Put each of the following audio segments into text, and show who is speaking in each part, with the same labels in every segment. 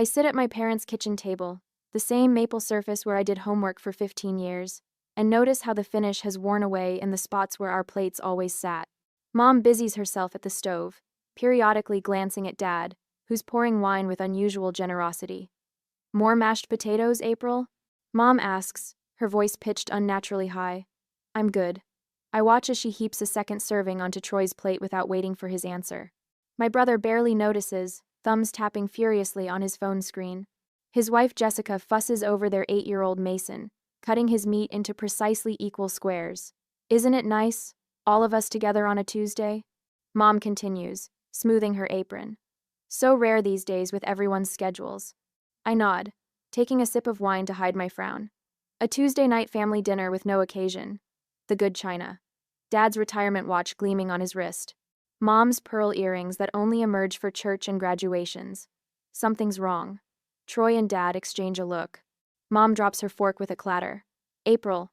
Speaker 1: I sit at my parents' kitchen table, the same maple surface where I did homework for 15 years, and notice how the finish has worn away in the spots where our plates always sat. Mom busies herself at the stove, periodically glancing at Dad, who's pouring wine with unusual generosity. "More mashed potatoes, April?" Mom asks, her voice pitched unnaturally high. "I'm good." I watch as she heaps a second serving onto Troy's plate without waiting for his answer. My brother barely notices, thumbs tapping furiously on his phone screen. His wife Jessica fusses over their 8-year-old Mason, cutting his meat into precisely equal squares. "Isn't it nice? All of us together on a Tuesday?" Mom continues, smoothing her apron. "So rare these days with everyone's schedules." I nod, taking a sip of wine to hide my frown. A Tuesday night family dinner with no occasion. The good china. Dad's retirement watch gleaming on his wrist. Mom's pearl earrings that only emerge for church and graduations. Something's wrong. Troy and Dad exchange a look. Mom drops her fork with a clatter. "April."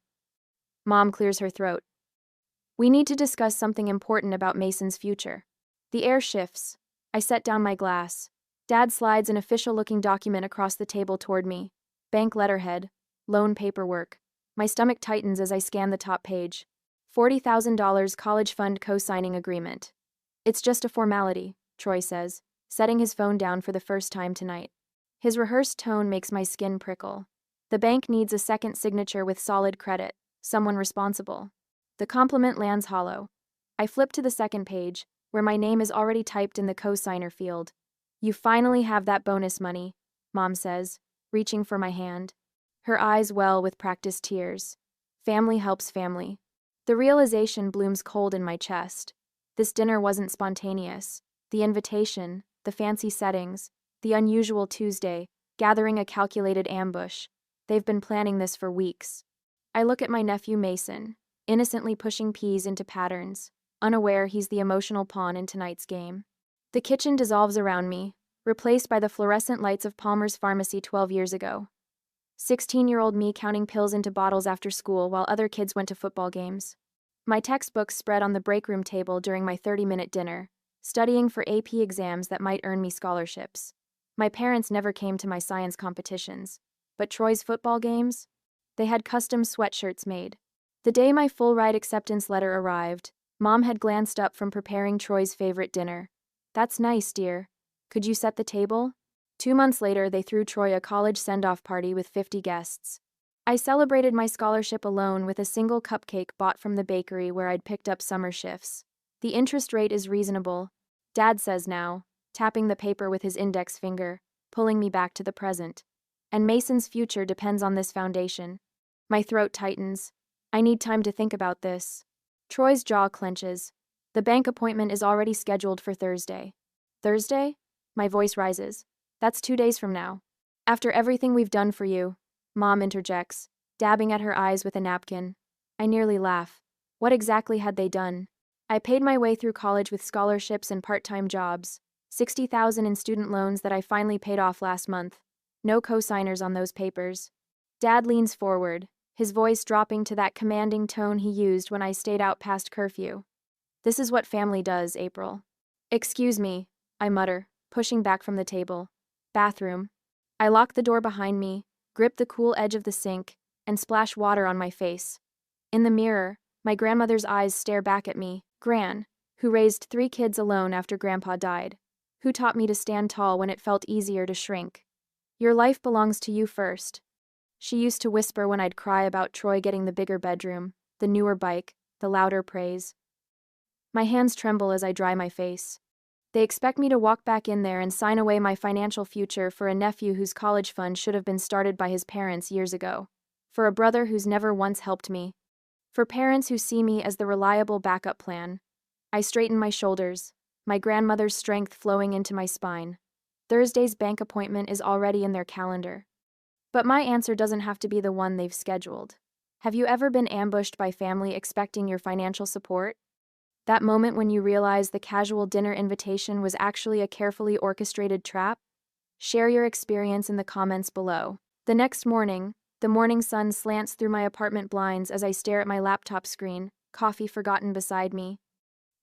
Speaker 1: Mom clears her throat. "We need to discuss something important about Mason's future." The air shifts. I set down my glass. Dad slides an official-looking document across the table toward me. Bank letterhead. Loan paperwork. My stomach tightens as I scan the top page. $40,000 college fund co-signing agreement. "It's just a formality," Troy says, setting his phone down for the first time tonight. His rehearsed tone makes my skin prickle. The bank needs a second signature with solid credit, someone responsible. The compliment lands hollow. I flip to the second page, where my name is already typed in the co-signer field. "You finally have that bonus money," Mom says, reaching for my hand. Her eyes well with practiced tears. Family helps family. The realization blooms cold in my chest. This dinner wasn't spontaneous. The invitation, the fancy settings, the unusual Tuesday, gathering a calculated ambush. They've been planning this for weeks. I look at my nephew Mason, innocently pushing peas into patterns, unaware he's the emotional pawn in tonight's game. The kitchen dissolves around me, replaced by the fluorescent lights of Palmer's Pharmacy 12 years ago. 16-year-old me counting pills into bottles after school while other kids went to football games. My textbooks spread on the break room table during my 30-minute dinner, studying for AP exams that might earn me scholarships. My parents never came to my science competitions, but Troy's football games? They had custom sweatshirts made. The day my full-ride acceptance letter arrived, Mom had glanced up from preparing Troy's favorite dinner. "That's nice, dear. Could you set the table?" 2 months later, they threw Troy a college send-off party with 50 guests. I celebrated my scholarship alone with a single cupcake bought from the bakery where I'd picked up summer shifts. "The interest rate is reasonable," Dad says now, tapping the paper with his index finger, pulling me back to the present. "And Mason's future depends on this foundation." My throat tightens. I need time to think about this. Troy's jaw clenches. The bank appointment is already scheduled for Thursday. "Thursday?" My voice rises. "That's 2 days from now." "After everything we've done for you," Mom interjects, dabbing at her eyes with a napkin. I nearly laugh. What exactly had they done? I paid my way through college with scholarships and part-time jobs, $60,000 in student loans that I finally paid off last month. No co-signers on those papers. Dad leans forward, his voice dropping to that commanding tone he used when I stayed out past curfew. "This is what family does, April." "Excuse me," I mutter, pushing back from the table. "Bathroom." I lock the door behind me, grip the cool edge of the sink, and splash water on my face. In the mirror, my grandmother's eyes stare back at me. Gran, who raised 3 kids alone after Grandpa died. Who taught me to stand tall when it felt easier to shrink. "Your life belongs to you first." She used to whisper when I'd cry about Troy getting the bigger bedroom, the newer bike, the louder praise. My hands tremble as I dry my face. They expect me to walk back in there and sign away my financial future for a nephew whose college fund should have been started by his parents years ago. For a brother who's never once helped me. For parents who see me as the reliable backup plan. I straighten my shoulders, my grandmother's strength flowing into my spine. Thursday's bank appointment is already in their calendar. But my answer doesn't have to be the one they've scheduled. Have you ever been ambushed by family expecting your financial support? That moment when you realize the casual dinner invitation was actually a carefully orchestrated trap? Share your experience in the comments below. The next morning, the morning sun slants through my apartment blinds as I stare at my laptop screen, coffee forgotten beside me.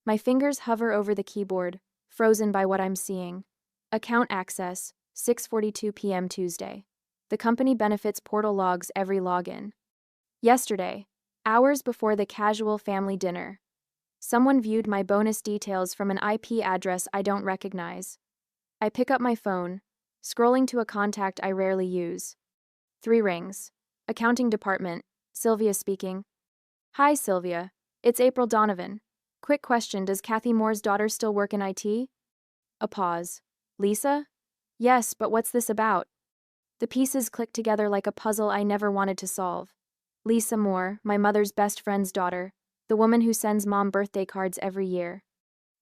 Speaker 1: My fingers hover over the keyboard, frozen by what I'm seeing. Account access, 6:42 p.m. Tuesday. The company benefits portal logs every login. Yesterday, hours before the casual family dinner, someone viewed my bonus details from an IP address I don't recognize. I pick up my phone, scrolling to a contact I rarely use. 3 rings. Accounting department, Sylvia speaking. Hi, Sylvia. It's April Donovan. Quick question, does Kathy Moore's daughter still work in IT? A pause. Lisa? Yes, but what's this about? The pieces click together like a puzzle I never wanted to solve. Lisa Moore, my mother's best friend's daughter, the woman who sends mom birthday cards every year.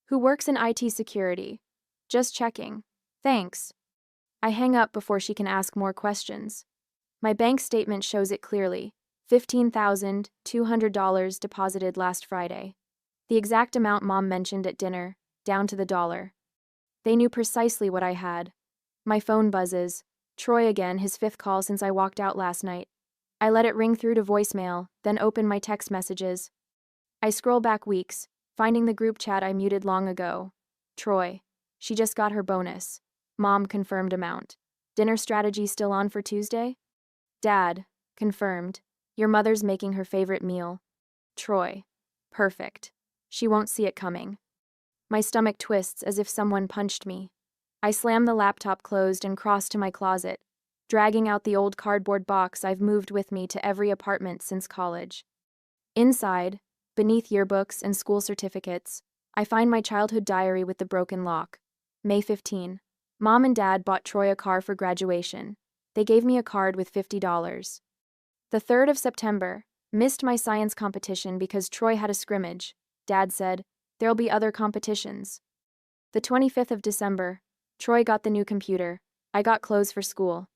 Speaker 1: Who works in IT security. Just checking. Thanks. I hang up before she can ask more questions. My bank statement shows it clearly. $15,200 deposited last Friday. The exact amount mom mentioned at dinner, down to the dollar. They knew precisely what I had. My phone buzzes. Troy again, his 5th call since I walked out last night. I let it ring through to voicemail, then open my text messages. I scroll back weeks, finding the group chat I muted long ago. Troy. She just got her bonus. Mom confirmed amount. Dinner strategy still on for Tuesday? Dad. Confirmed. Your mother's making her favorite meal. Troy. Perfect. She won't see it coming. My stomach twists as if someone punched me. I slam the laptop closed and cross to my closet, dragging out the old cardboard box I've moved with me to every apartment since college. Inside, beneath yearbooks and school certificates, I find my childhood diary with the broken lock. May 15. Mom and Dad bought Troy a car for graduation. They gave me a card with $50. The 3rd of September, missed my science competition because Troy had a scrimmage. Dad said, there'll be other competitions. The 25th of December, Troy got the new computer. I got clothes for school.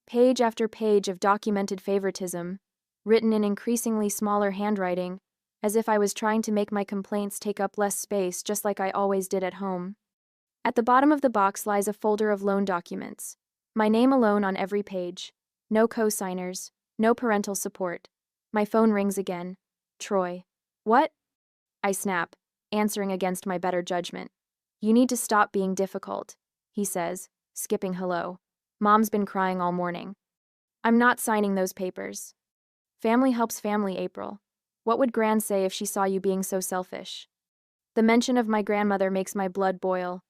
Speaker 1: Page after page of documented favoritism, written in increasingly smaller handwriting, as if I was trying to make my complaints take up less space just like I always did at home. At the bottom of the box lies a folder of loan documents. My name alone on every page. No co-signers, no parental support. My phone rings again. Troy. What? I snap, answering against my better judgment. You need to stop being difficult, he says, skipping hello. Mom's been crying all morning. I'm not signing those papers. Family helps family, April. What would Gran say if she saw you being so selfish? The mention of my grandmother makes my blood boil.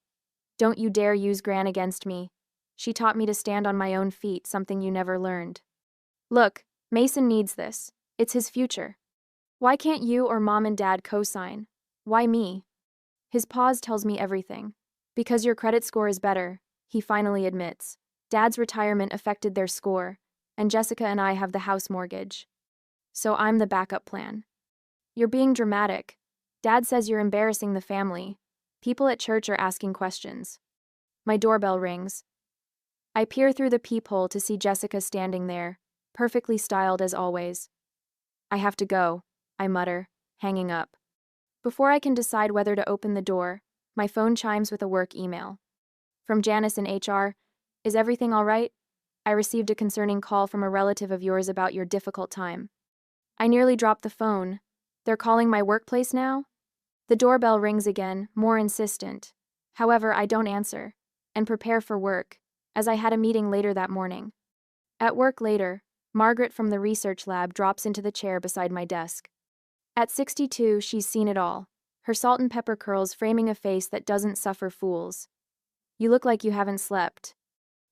Speaker 1: Don't you dare use Gran against me. She taught me to stand on my own feet, something you never learned. Look, Mason needs this. It's his future. Why can't you or Mom and Dad co-sign? Why me? His pause tells me everything. Because your credit score is better, he finally admits. Dad's retirement affected their score, and Jessica and I have the house mortgage. So I'm the backup plan. You're being dramatic. Dad says you're embarrassing the family. People at church are asking questions. My doorbell rings. I peer through the peephole to see Jessica standing there, perfectly styled as always. I have to go, I mutter, hanging up. Before I can decide whether to open the door, my phone chimes with a work email. From Janice in HR, is everything all right? I received a concerning call from a relative of yours about your difficult time. I nearly dropped the phone. They're calling my workplace now? The doorbell rings again, more insistent. However, I don't answer, and prepare for work, as I had a meeting later that morning. At work later, Margaret from the research lab drops into the chair beside my desk. At 62, she's seen it all, her salt and pepper curls framing a face that doesn't suffer fools. You look like you haven't slept,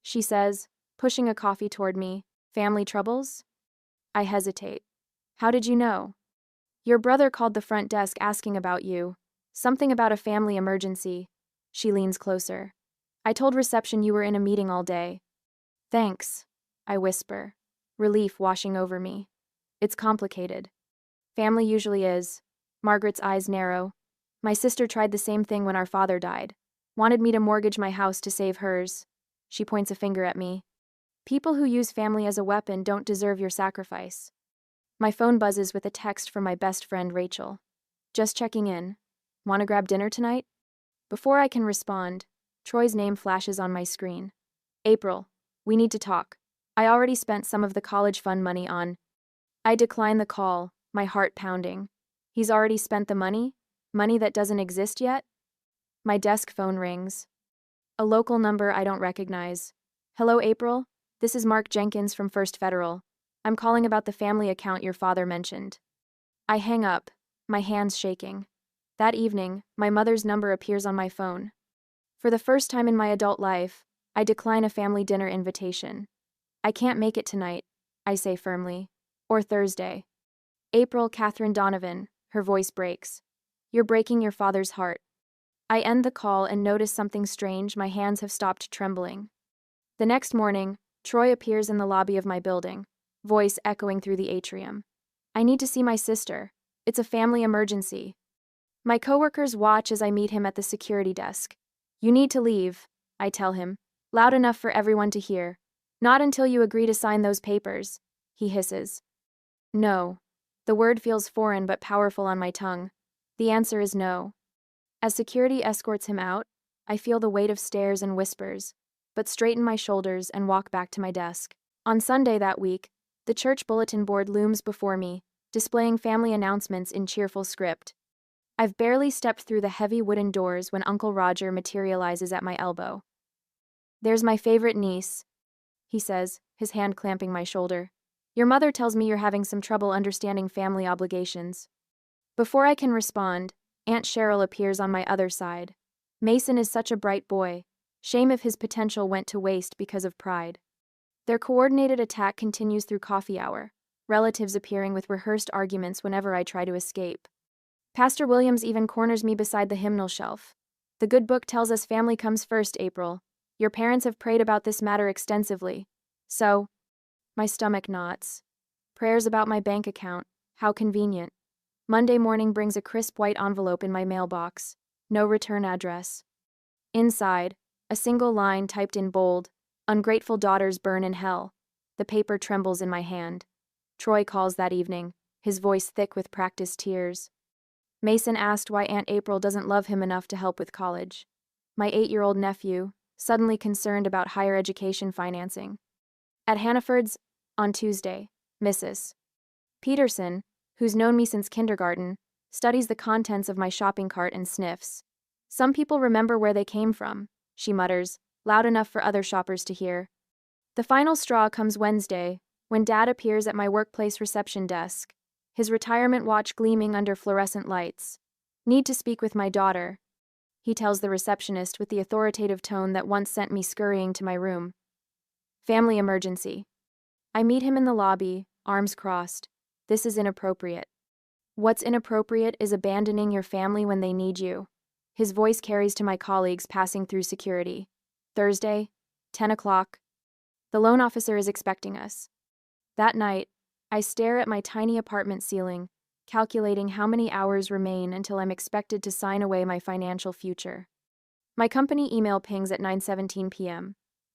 Speaker 1: she says, pushing a coffee toward me. Family troubles? I hesitate. How did you know? Your brother called the front desk asking about you. Something about a family emergency. She leans closer. I told reception you were in a meeting all day. Thanks, I whisper, relief washing over me. It's complicated. Family usually is. Margaret's eyes narrow. My sister tried the same thing when our father died. Wanted me to mortgage my house to save hers. She points a finger at me. People who use family as a weapon don't deserve your sacrifice. My phone buzzes with a text from my best friend Rachel. Just checking in. Want to grab dinner tonight? Before I can respond, Troy's name flashes on my screen. April, we need to talk. I already spent some of the college fund money on. I decline the call, my heart pounding. He's already spent the money? Money that doesn't exist yet? My desk phone rings. A local number I don't recognize. Hello, April. This is Mark Jenkins from First Federal. I'm calling about the family account your father mentioned. I hang up, my hands shaking. That evening, my mother's number appears on my phone. For the first time in my adult life, I decline a family dinner invitation. I can't make it tonight, I say firmly. Or Thursday. April Catherine Donovan, her voice breaks. You're breaking your father's heart. I end the call and notice something strange. My hands have stopped trembling. The next morning, Troy appears in the lobby of my building, voice echoing through the atrium. I need to see my sister. It's a family emergency. My coworkers watch as I meet him at the security desk. You need to leave, I tell him, loud enough for everyone to hear. Not until you agree to sign those papers, he hisses. No. The word feels foreign but powerful on my tongue. The answer is no. As security escorts him out, I feel the weight of stares and whispers, but straighten my shoulders and walk back to my desk. On Sunday that week, the church bulletin board looms before me, displaying family announcements in cheerful script. I've barely stepped through the heavy wooden doors when Uncle Roger materializes at my elbow. There's my favorite niece, he says, his hand clamping my shoulder. Your mother tells me you're having some trouble understanding family obligations. Before I can respond, Aunt Cheryl appears on my other side. Mason is such a bright boy. Shame if his potential went to waste because of pride. Their coordinated attack continues through coffee hour, relatives appearing with rehearsed arguments whenever I try to escape. Pastor Williams even corners me beside the hymnal shelf. The good book tells us family comes first, April. Your parents have prayed about this matter extensively. So, my stomach knots. Prayers about my bank account. How convenient. Monday morning brings a crisp white envelope in my mailbox. No return address. Inside, a single line typed in bold. Ungrateful daughters burn in hell. The paper trembles in my hand. Troy calls that evening, his voice thick with practiced tears. Mason asked why Aunt April doesn't love him enough to help with college. My 8-year-old nephew, suddenly concerned about higher education financing. At Hannaford's, on Tuesday, Mrs. Peterson, who's known me since kindergarten, studies the contents of my shopping cart and sniffs. Some people remember where they came from, she mutters, loud enough for other shoppers to hear. The final straw comes Wednesday, when Dad appears at my workplace reception desk, his retirement watch gleaming under fluorescent lights. Need to speak with my daughter, he tells the receptionist with the authoritative tone that once sent me scurrying to my room. Family emergency. I meet him in the lobby, arms crossed. This is inappropriate. What's inappropriate is abandoning your family when they need you. His voice carries to my colleagues passing through security. Thursday, 10 o'clock. The loan officer is expecting us. That night, I stare at my tiny apartment ceiling, calculating how many hours remain until I'm expected to sign away my financial future. My company email pings at 9:17 p.m.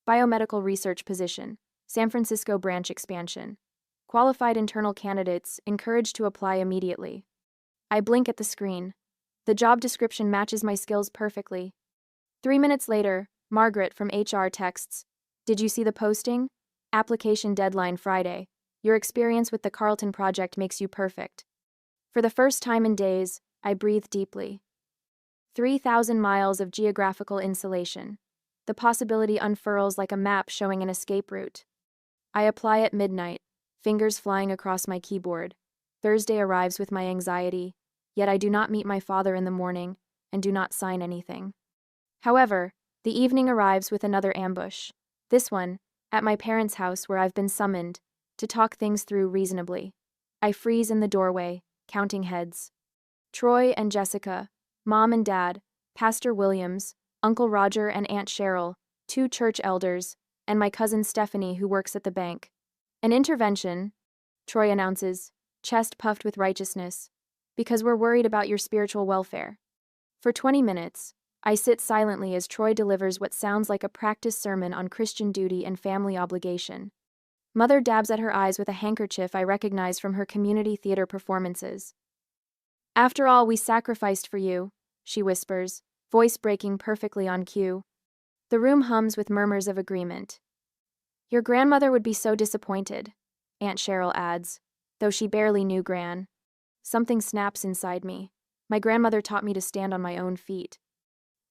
Speaker 1: Biomedical research position, San Francisco branch expansion. Qualified internal candidates encouraged to apply immediately. I blink at the screen. The job description matches my skills perfectly. 3 minutes later, Margaret from HR texts, "Did you see the posting? Application deadline Friday. Your experience with the Carlton project makes you perfect." For the first time in days, I breathe deeply. 3,000 miles of geographical insulation. The possibility unfurls like a map showing an escape route. I apply at midnight, fingers flying across my keyboard. Thursday arrives with my anxiety, yet I do not meet my father in the morning and do not sign anything. However, the evening arrives with another ambush. This one, at my parents' house where I've been summoned to talk things through reasonably. I freeze in the doorway, counting heads. Troy and Jessica, Mom and Dad, Pastor Williams, Uncle Roger and Aunt Cheryl, 2 church elders, and my cousin Stephanie who works at the bank. An intervention, Troy announces, chest puffed with righteousness, because we're worried about your spiritual welfare. For 20 minutes, I sit silently as Troy delivers what sounds like a practice sermon on Christian duty and family obligation. Mother dabs at her eyes with a handkerchief I recognize from her community theater performances. "After all we sacrificed for you," she whispers, voice breaking perfectly on cue. The room hums with murmurs of agreement. "Your grandmother would be so disappointed," Aunt Cheryl adds, though she barely knew Gran. Something snaps inside me. My grandmother taught me to stand on my own feet.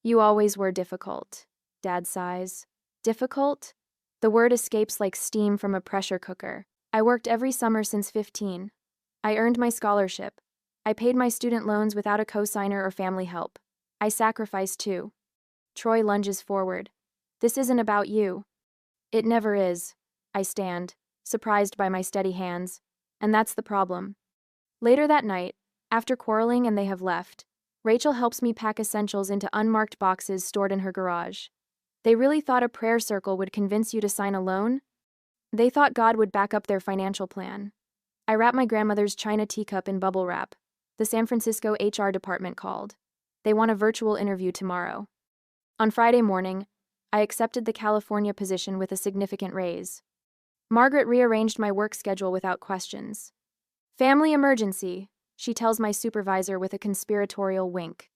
Speaker 1: "You always were difficult," Dad sighs. "Difficult? The word escapes like steam from a pressure cooker. I worked every summer since 15. I earned my scholarship. I paid my student loans without a cosigner or family help. I sacrificed too. Troy lunges forward. This isn't about you. It never is. I stand, surprised by my steady hands. And that's the problem. Later that night, after quarreling and they have left, Rachel helps me pack essentials into unmarked boxes stored in her garage. They really thought a prayer circle would convince you to sign a loan? They thought God would back up their financial plan. I wrap my grandmother's china teacup in bubble wrap. The San Francisco HR department called. They want a virtual interview tomorrow. On Friday morning, I accepted the California position with a significant raise. Margaret rearranged my work schedule without questions. Family emergency, she tells my supervisor with a conspiratorial wink.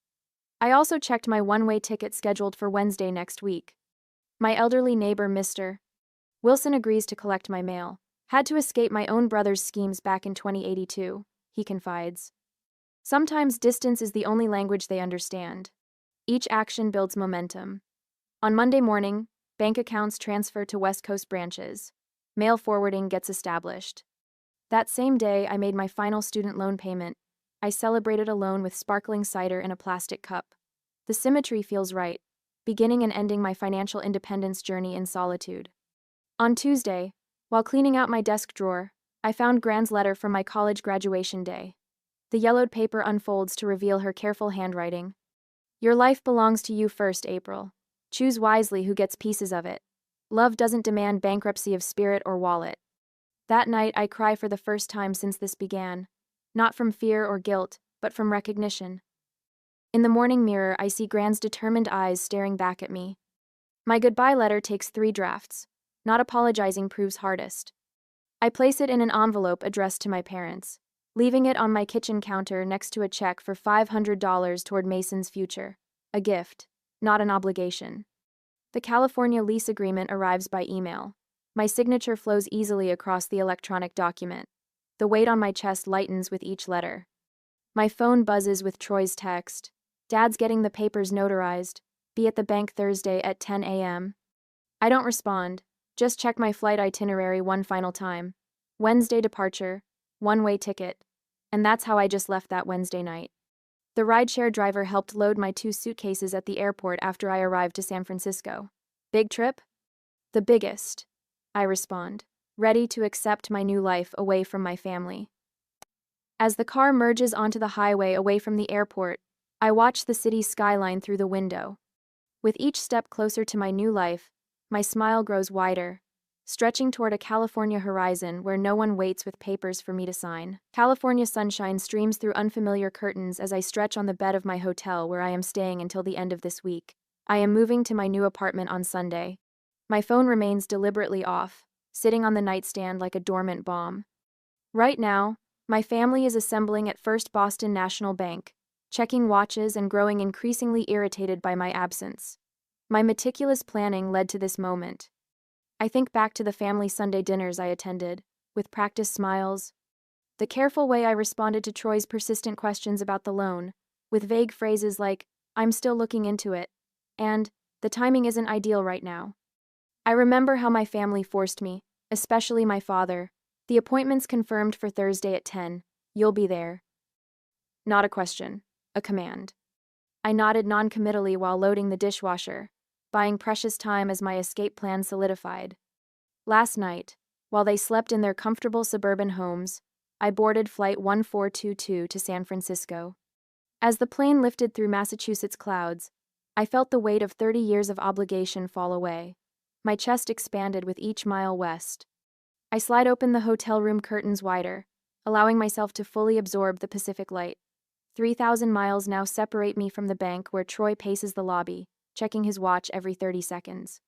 Speaker 1: I also checked my one-way ticket scheduled for Wednesday next week. My elderly neighbor, Mr. Wilson, agrees to collect my mail. Had to escape my own brother's schemes back in 2082, he confides. Sometimes distance is the only language they understand. Each action builds momentum. On Monday morning, bank accounts transfer to West Coast branches. Mail forwarding gets established. That same day, I made my final student loan payment. I celebrated a loan with sparkling cider in a plastic cup. The symmetry feels right, beginning and ending my financial independence journey in solitude. On Tuesday, while cleaning out my desk drawer, I found Gran's letter from my college graduation day. The yellowed paper unfolds to reveal her careful handwriting. Your life belongs to you first, April. Choose wisely who gets pieces of it. Love doesn't demand bankruptcy of spirit or wallet. That night, I cry for the first time since this began. Not from fear or guilt, but from recognition. In the morning mirror, I see Gran's determined eyes staring back at me. My goodbye letter takes 3 drafts. Not apologizing proves hardest. I place it in an envelope addressed to my parents, leaving it on my kitchen counter next to a check for $500 toward Mason's future. A gift, not an obligation. The California lease agreement arrives by email. My signature flows easily across the electronic document. The weight on my chest lightens with each letter. My phone buzzes with Troy's text. Dad's getting the papers notarized. Be at the bank Thursday at 10 a.m. I don't respond, just check my flight itinerary one final time. Wednesday departure, one-way ticket. And that's how I just left that Wednesday night. The rideshare driver helped load my 2 suitcases at the airport after I arrived to San Francisco. Big trip? The biggest, I respond, ready to accept my new life away from my family. As the car merges onto the highway away from the airport, I watch the city's skyline through the window. With each step closer to my new life, my smile grows wider, stretching toward a California horizon where no one waits with papers for me to sign. California sunshine streams through unfamiliar curtains as I stretch on the bed of my hotel where I am staying until the end of this week. I am moving to my new apartment on Sunday. My phone remains deliberately off, sitting on the nightstand like a dormant bomb. Right now, my family is assembling at First Boston National Bank, checking watches and growing increasingly irritated by my absence. My meticulous planning led to this moment. I think back to the family Sunday dinners I attended, with practiced smiles. The careful way I responded to Troy's persistent questions about the loan, with vague phrases like, "I'm still looking into it," and, "The timing isn't ideal right now." I remember how my family forced me, especially my father. "The appointment's confirmed for Thursday at 10. You'll be there." Not a question, a command. I nodded non-committally while loading the dishwasher, buying precious time as my escape plan solidified. Last night, while they slept in their comfortable suburban homes, I boarded Flight 1422 to San Francisco. As the plane lifted through Massachusetts clouds, I felt the weight of 30 years of obligation fall away. My chest expanded with each mile west. I slide open the hotel room curtains wider, allowing myself to fully absorb the Pacific light. 3,000 miles now separate me from the bank where Troy paces the lobby, checking his watch every 30 seconds.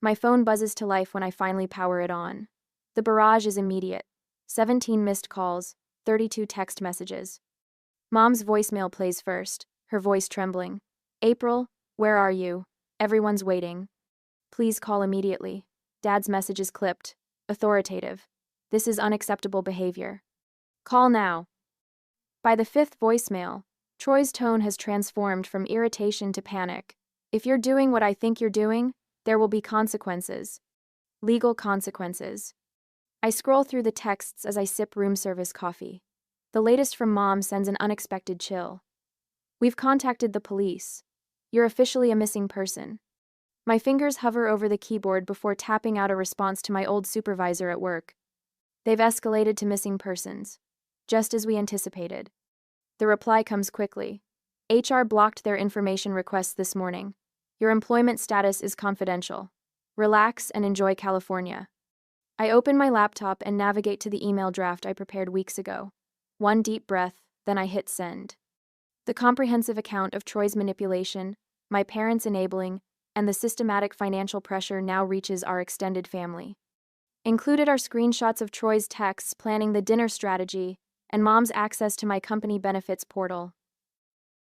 Speaker 1: My phone buzzes to life when I finally power it on. The barrage is immediate. 17 missed calls, 32 text messages. Mom's voicemail plays first, her voice trembling. "April, where are you? Everyone's waiting. Please call immediately." Dad's message is clipped, authoritative. "This is unacceptable behavior. Call now." By the 5th voicemail, Troy's tone has transformed from irritation to panic. "If you're doing what I think you're doing, there will be consequences." Legal consequences. I scroll through the texts as I sip room service coffee. The latest from Mom sends an unexpected chill. We've contacted the police. You're officially a missing person. My fingers hover over the keyboard before tapping out a response to my old supervisor at work. They've escalated to missing persons. Just as we anticipated. The reply comes quickly. HR blocked their information requests this morning. Your employment status is confidential. Relax and enjoy California. I open my laptop and navigate to the email draft I prepared weeks ago. One deep breath, then I hit send. The comprehensive account of Troy's manipulation, my parents' enabling, and the systematic financial pressure now reaches our extended family. Included are screenshots of Troy's texts planning the dinner strategy and Mom's access to my company benefits portal.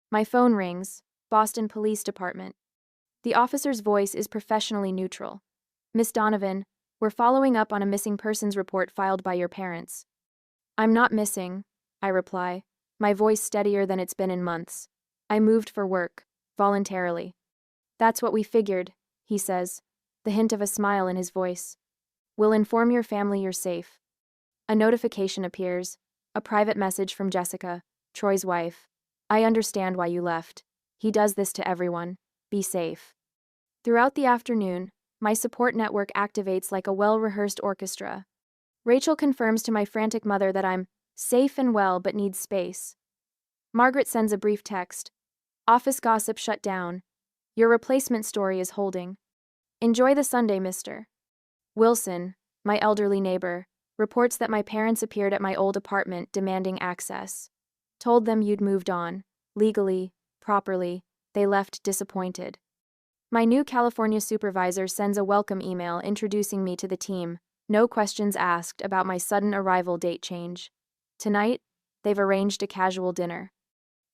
Speaker 1: My phone rings, Boston Police Department. The officer's voice is professionally neutral. Miss Donovan, we're following up on a missing persons report filed by your parents. I'm not missing, I reply, my voice steadier than it's been in months. I moved for work, voluntarily. That's what we figured, he says, the hint of a smile in his voice. We'll inform your family you're safe. A notification appears, a private message from Jessica, Troy's wife. I understand why you left. He does this to everyone. Be safe. Throughout the afternoon, my support network activates like a well-rehearsed orchestra. Rachel confirms to my frantic mother that I'm safe and well but need space. Margaret sends a brief text. Office gossip shut down. Your replacement story is holding. Enjoy the Sunday, mister. Wilson, my elderly neighbor, reports that my parents appeared at my old apartment demanding access. Told them you'd moved on. Legally, properly, they left disappointed. My new California supervisor sends a welcome email introducing me to the team, no questions asked about my sudden arrival date change. Tonight, they've arranged a casual dinner.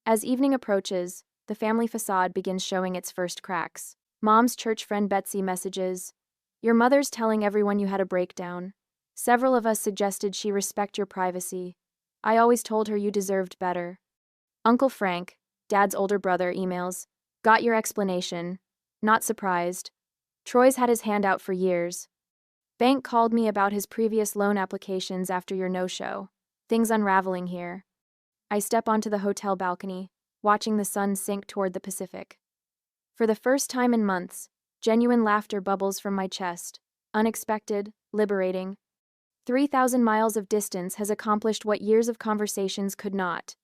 Speaker 1: As evening approaches, the family facade begins showing its first cracks. Mom's church friend Betsy messages, your mother's telling everyone you had a breakdown. Several of us suggested she respect your privacy. I always told her you deserved better. Uncle Frank, Dad's older brother, emails, got your explanation. Not surprised. Troy's had his hand out for years. Bank called me about his previous loan applications after your no-show. Things unraveling here. I step onto the hotel balcony, watching the sun sink toward the Pacific. For the first time in months, genuine laughter bubbles from my chest. Unexpected, liberating. 3,000 miles of distance has accomplished what years of conversations could not.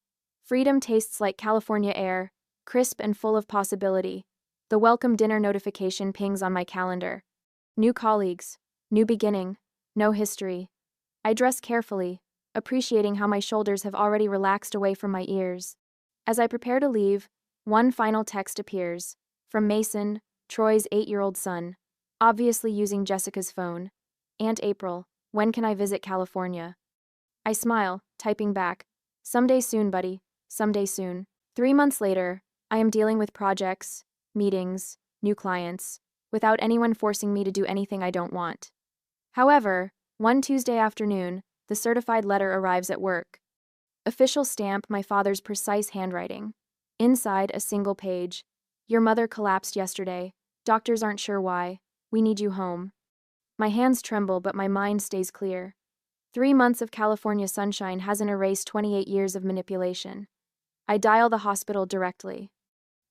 Speaker 1: Freedom tastes like California air, crisp and full of possibility. The welcome dinner notification pings on my calendar. New colleagues, new beginning, no history. I dress carefully, appreciating how my shoulders have already relaxed away from my ears. As I prepare to leave, one final text appears, from Mason, Troy's 8-year-old son, obviously using Jessica's phone. Aunt April, when can I visit California? I smile, typing back, someday soon, buddy, someday soon. 3 months later, I am dealing with projects, meetings, new clients, without anyone forcing me to do anything I don't want. However, one Tuesday afternoon, the certified letter arrives at work. Official stamp, my father's precise handwriting. Inside, a single page. Your mother collapsed yesterday. Doctors aren't sure why. We need you home. My hands tremble, but my mind stays clear. 3 months of California sunshine hasn't erased 28 years of manipulation. I dial the hospital directly.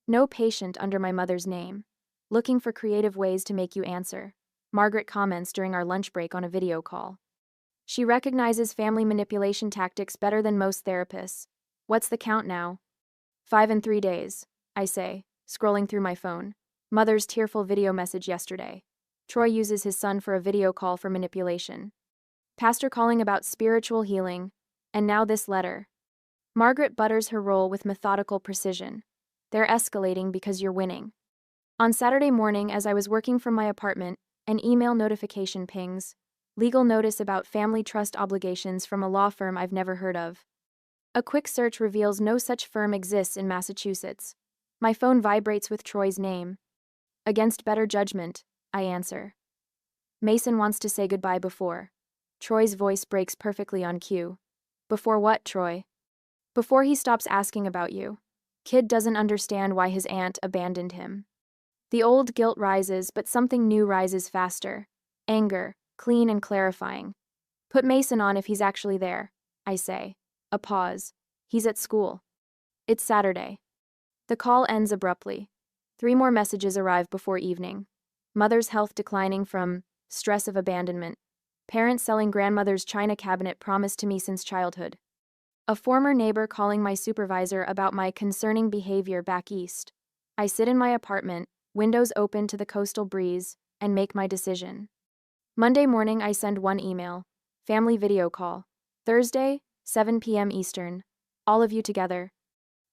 Speaker 1: No patient under my mother's name. Looking for creative ways to make you answer. Margaret comments during our lunch break on a video call. She recognizes family manipulation tactics better than most therapists. What's the count now? 5 and 3 days, I say, scrolling through my phone. Mother's tearful video message yesterday. Troy uses his son for a video call for manipulation. Pastor calling about spiritual healing. And now this letter. Margaret butters her roll with methodical precision. They're escalating because you're winning. On Saturday morning, as I was working from my apartment, an email notification pings. Legal notice about family trust obligations from a law firm I've never heard of. A quick search reveals no such firm exists in Massachusetts. My phone vibrates with Troy's name. Against better judgment, I answer. Mason wants to say goodbye before. Troy's voice breaks perfectly on cue. Before what, Troy? Before he stops asking about you. Kid doesn't understand why his aunt abandoned him. The old guilt rises, but something new rises faster. Anger, clean and clarifying. Put Mason on if he's actually there, I say. A pause. He's at school. It's Saturday. The call ends abruptly. 3 more messages arrive before evening. Mother's health declining from stress of abandonment. Parents selling grandmother's china cabinet promised to me since childhood. A former neighbor calling my supervisor about my concerning behavior back east. I sit in my apartment, windows open to the coastal breeze, and make my decision. Monday morning I send one email. Family video call. Thursday, 7 p.m. Eastern. All of you together.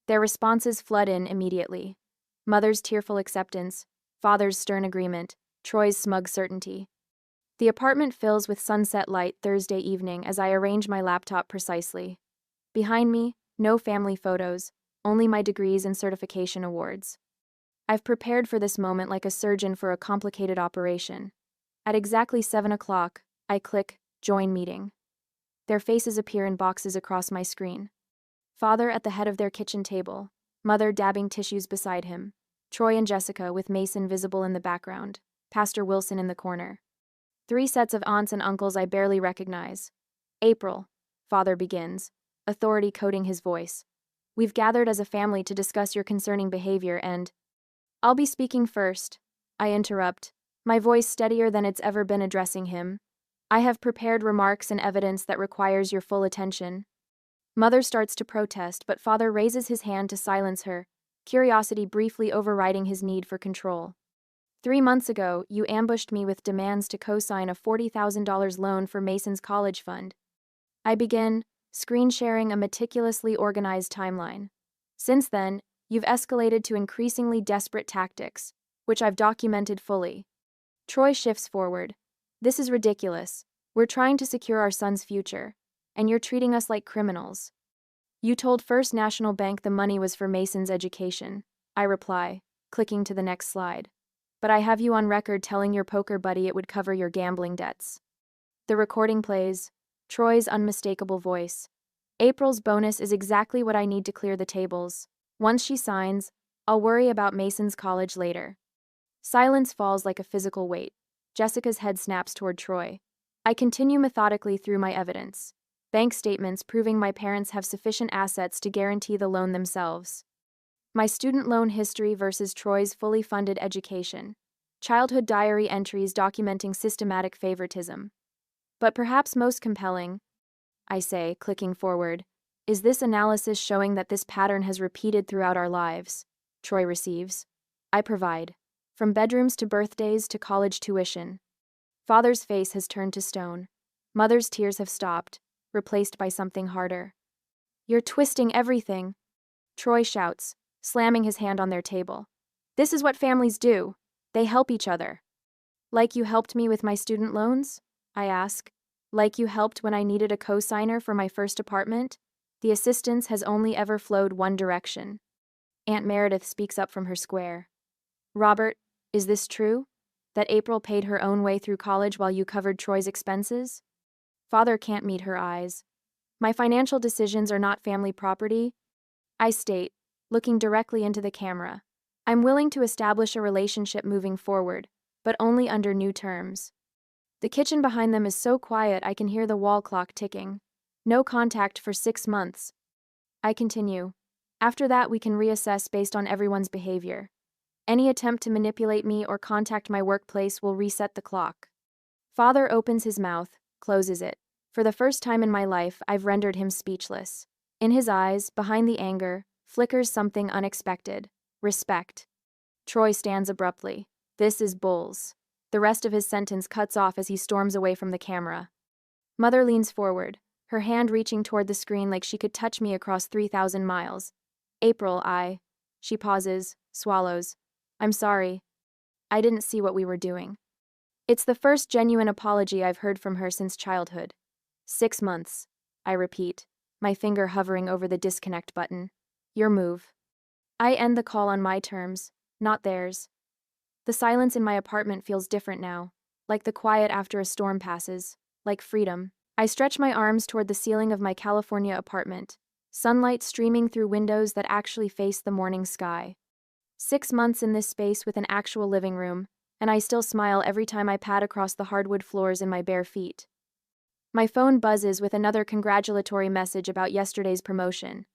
Speaker 1: Their responses flood in immediately. Mother's tearful acceptance, father's stern agreement, Troy's smug certainty. The apartment fills with sunset light Thursday evening as I arrange my laptop precisely. Behind me, no family photos, only my degrees and certification awards. I've prepared for this moment like a surgeon for a complicated operation. At exactly 7 o'clock, I click Join Meeting. Their faces appear in boxes across my screen. Father at the head of their kitchen table, mother dabbing tissues beside him, Troy and Jessica with Mason visible in the background, Pastor Wilson in the corner. 3 sets of aunts and uncles I barely recognize. April, father begins, authority coating his voice. We've gathered as a family to discuss your concerning behavior and… I'll be speaking first, I interrupt, my voice steadier than it's ever been addressing him. I have prepared remarks and evidence that requires your full attention. Mother starts to protest, but father raises his hand to silence her, curiosity briefly overriding his need for control. 3 months ago, you ambushed me with demands to co-sign a $40,000 loan for Mason's college fund. I begin, screen sharing a meticulously organized timeline. Since then, you've escalated to increasingly desperate tactics, which I've documented fully. Troy shifts forward. This is ridiculous. We're trying to secure our son's future, and you're treating us like criminals. You told First National Bank the money was for Mason's education, I reply, clicking to the next slide. But I have you on record telling your poker buddy it would cover your gambling debts. The recording plays, Troy's unmistakable voice. April's bonus is exactly what I need to clear the tables. Once she signs, I'll worry about Mason's college later. Silence falls like a physical weight. Jessica's head snaps toward Troy. I continue methodically through my evidence. Bank statements proving my parents have sufficient assets to guarantee the loan themselves. My student loan history versus Troy's fully funded education. Childhood diary entries documenting systematic favoritism. But perhaps most compelling, I say, clicking forward, is this analysis showing that this pattern has repeated throughout our lives. Troy receives. I provide. From bedrooms to birthdays to college tuition. Father's face has turned to stone. Mother's tears have stopped, replaced by something harder. You're twisting everything, Troy shouts, slamming his hand on their table. This is what families do. They help each other. Like you helped me with my student loans? I ask. Like you helped when I needed a co-signer for my first apartment? The assistance has only ever flowed one direction. Aunt Meredith speaks up from her square. Robert, is this true? That April paid her own way through college while you covered Troy's expenses? Father can't meet her eyes. My financial decisions are not family property, I state, looking directly into the camera. I'm willing to establish a relationship moving forward, but only under new terms. The kitchen behind them is so quiet I can hear the wall clock ticking. No contact for 6 months. I continue. After that, we can reassess based on everyone's behavior. Any attempt to manipulate me or contact my workplace will reset the clock. Father opens his mouth, closes it. For the first time in my life, I've rendered him speechless. In his eyes, behind the anger, flickers something unexpected. Respect. Troy stands abruptly. This is bulls. The rest of his sentence cuts off as he storms away from the camera. Mother leans forward, her hand reaching toward the screen like she could touch me across 3,000 miles. April, She pauses, swallows. I'm sorry. I didn't see what we were doing. It's the first genuine apology I've heard from her since childhood. 6 months, I repeat, my finger hovering over the disconnect button. Your move. I end the call on my terms, not theirs. The silence in my apartment feels different now, like the quiet after a storm passes, like freedom. I stretch my arms toward the ceiling of my California apartment, sunlight streaming through windows that actually face the morning sky. 6 months in this space with an actual living room, and I still smile every time I pad across the hardwood floors in my bare feet. My phone buzzes with another congratulatory message about yesterday's promotion.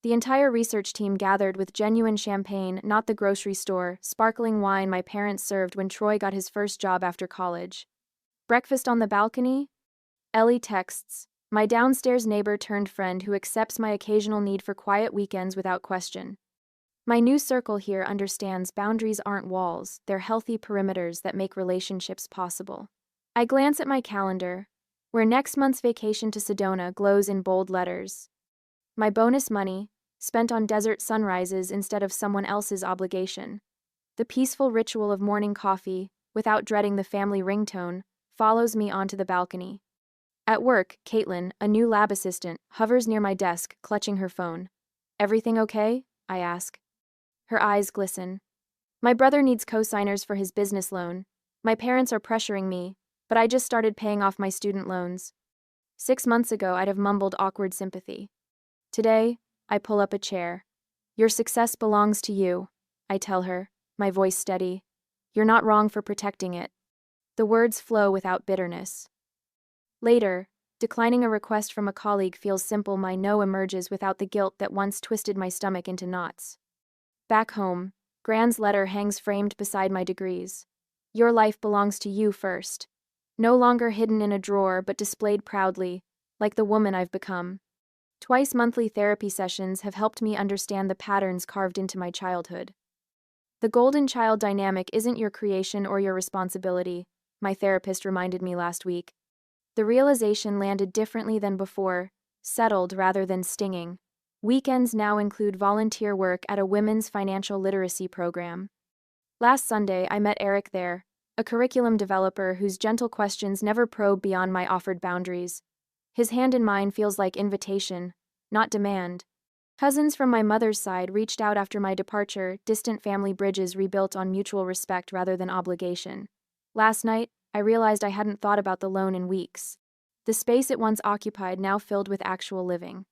Speaker 1: The entire research team gathered with genuine champagne, not the grocery store, sparkling wine my parents served when Troy got his first job after college. Breakfast on the balcony? Ellie texts, my downstairs neighbor turned friend who accepts my occasional need for quiet weekends without question. My new circle here understands boundaries aren't walls, they're healthy perimeters that make relationships possible. I glance at my calendar, where next month's vacation to Sedona glows in bold letters. My bonus money, spent on desert sunrises instead of someone else's obligation. The peaceful ritual of morning coffee, without dreading the family ringtone, follows me onto the balcony. At work, Caitlin, a new lab assistant, hovers near my desk, clutching her phone. Everything okay? I ask. Her eyes glisten. My brother needs co-signers for his business loan. My parents are pressuring me, but I just started paying off my student loans. 6 months ago, I'd have mumbled awkward sympathy. Today, I pull up a chair. Your success belongs to you, I tell her, my voice steady. You're not wrong for protecting it. The words flow without bitterness. Later, declining a request from a colleague feels simple. My no emerges without the guilt that once twisted my stomach into knots. Back home, Gran's letter hangs framed beside my degrees. Your life belongs to you first. No longer hidden in a drawer but displayed proudly, like the woman I've become. Twice monthly therapy sessions have helped me understand the patterns carved into my childhood. The golden child dynamic isn't your creation or your responsibility, my therapist reminded me last week. The realization landed differently than before, settled rather than stinging. Weekends now include volunteer work at a women's financial literacy program. Last Sunday, I met Eric there, a curriculum developer whose gentle questions never probe beyond my offered boundaries. His hand in mine feels like invitation, not demand. Cousins from my mother's side reached out after my departure, distant family bridges rebuilt on mutual respect rather than obligation. Last night, I realized I hadn't thought about the loan in weeks. The space it once occupied now filled with actual living.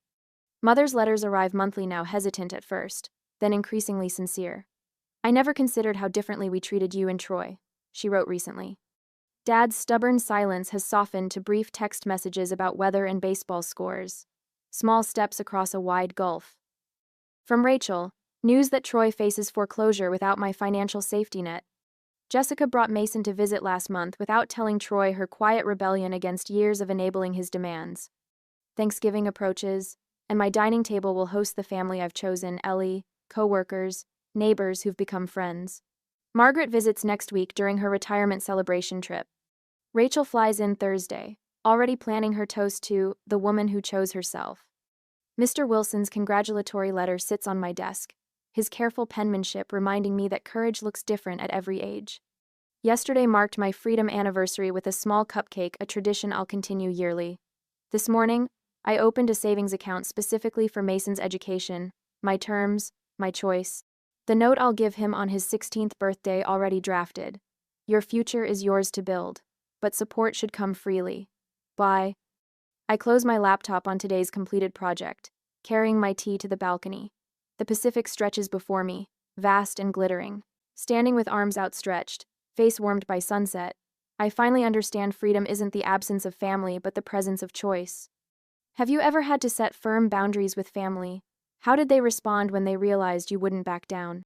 Speaker 1: Mother's letters arrive monthly now, hesitant at first, then increasingly sincere. I never considered how differently we treated you and Troy, she wrote recently. Dad's stubborn silence has softened to brief text messages about weather and baseball scores. Small steps across a wide gulf. From Rachel, news that Troy faces foreclosure without my financial safety net. Jessica brought Mason to visit last month without telling Troy her quiet rebellion against years of enabling his demands. Thanksgiving approaches, and my dining table will host the family I've chosen, Ellie, co-workers, neighbors who've become friends. Margaret visits next week during her retirement celebration trip. Rachel flies in Thursday, already planning her toast to the woman who chose herself. Mr. Wilson's congratulatory letter sits on my desk, his careful penmanship reminding me that courage looks different at every age. Yesterday marked my freedom anniversary with a small cupcake, a tradition I'll continue yearly. This morning, I opened a savings account specifically for Mason's education, my terms, my choice. The note I'll give him on his 16th birthday already drafted. Your future is yours to build, but support should come freely. Bye. I close my laptop on today's completed project, carrying my tea to the balcony. The Pacific stretches before me, vast and glittering. Standing with arms outstretched, face warmed by sunset, I finally understand freedom isn't the absence of family but the presence of choice. Have you ever had to set firm boundaries with family? How did they respond when they realized you wouldn't back down?